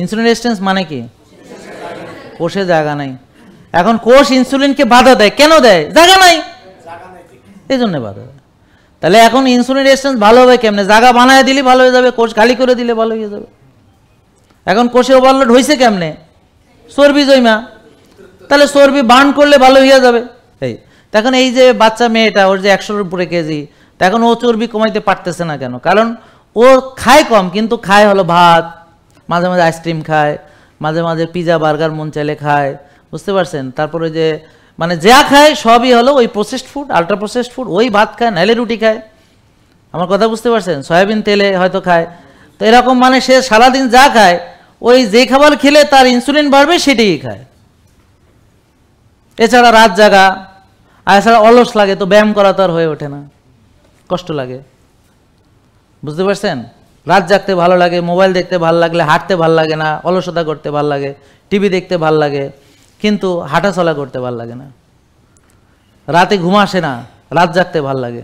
Insulin resistance মানে কি? কোষে জায়গা নাই। এখন কোষ ইনসুলিনকে বাধা দেয়, কেন দেয়? জায়গা নাই, এই জন্য বাধা দেয়। তাহলে এখন ইনসুলিন রেজিস্ট্যান্স ভালো হবে কেমনে? জায়গা বানায় দিলে ভালো হয়ে যাবে, কোষ খালি করে দিলে ভালো হয়ে যাবে। এখন কোষে ওভারলোড হয়েছে কেমনে? চর্বি জমা, তাহলে চর্বি বার্ন করলে ভালো হয়ে যাবে। এই এখন এই যে বাচ্চা মেয়েটা, ওর যে 100-এর উপরে কেজি, এখন ও চর্বি কমাইতে পারতেছে না কেন? কারণ ও খায় কম, কিন্তু খায় হলো ভাত, মাঝে মাঝে আইসক্রিম খায়, মাঝে মাঝে পিজা বার্গার মন চাইলে খায়, বুঝতে পারছেন? তারপরে যে মানে যা খায় সবই হলো ওই processed food, ultra processed food, ওই ভাত খায়, নাইলে রুটি খায়। আমার কথা বুঝতে পারছেন? সয়াবিন তেলে হয়তো খায়। তো এরকম মানে সে সারাদিন যা খায়, ওই যে খাবার খেলে তার ইনসুলিন বাড়বে সেটাই খায়। এছাড়া রাত জাগা, আর এছাড়া অলস লাগে, তো ব্যায়াম করা তো আর হয়ে ওঠে না, কষ্ট লাগে, বুঝতে পারছেন? রাত জাগতে ভালো লাগে, মোবাইল দেখতে ভালো লাগলে হাঁটতে ভালো লাগে না, অলসতা করতে ভালো লাগে, টিভি দেখতে ভালো লাগে, কিন্তু হাঁটা চলা করতে ভালো লাগে না। রাতে ঘুম আসে না, রাত জাগতে ভালো লাগে,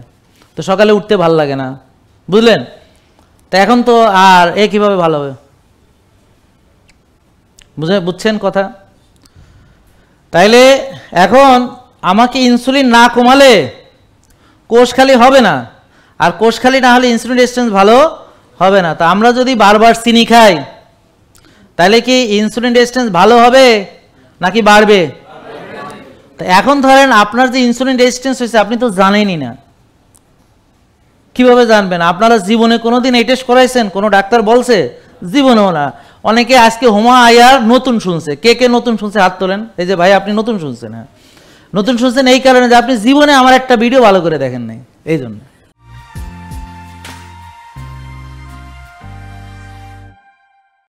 তো সকালে উঠতে ভালো লাগে না, বুঝলেন? তো এখন তো আর এ কীভাবে ভালো হবে? বুঝছেন কথা? তাইলে এখন আমাকে ইনসুলিন না কমালে কোষ খালি হবে না, আর কোষ খালি না হলে ইনসুলিন রেজিস্ট্যান্স ভালো হবে না। তা আমরা যদি বারবার চিনি খাই, তাহলে কি ইনসুলিন রেজিস্ট্যান্স ভালো হবে নাকি বাড়বে? তা এখন ধরেন আপনার যে ইনসুলিন রেজিস্ট্যান্স হয়েছে আপনি তো জানেনই না, কিভাবে জানবেন? আপনারা জীবনে কোনোদিন এই টেস্ট করাইছেন? কোনো ডাক্তার বলছে? জীবনেও না। অনেকে আজকে হোমা আয়ার নতুন শুনছে। কে কে নতুন শুনছে হাত তোলেন। এই যে ভাই আপনি নতুন শুনছেন। হ্যাঁ, নতুন শুনছেন এই কারণে যে আপনি জীবনে আমার একটা ভিডিও ভালো করে দেখেন নাই, এই জন্য।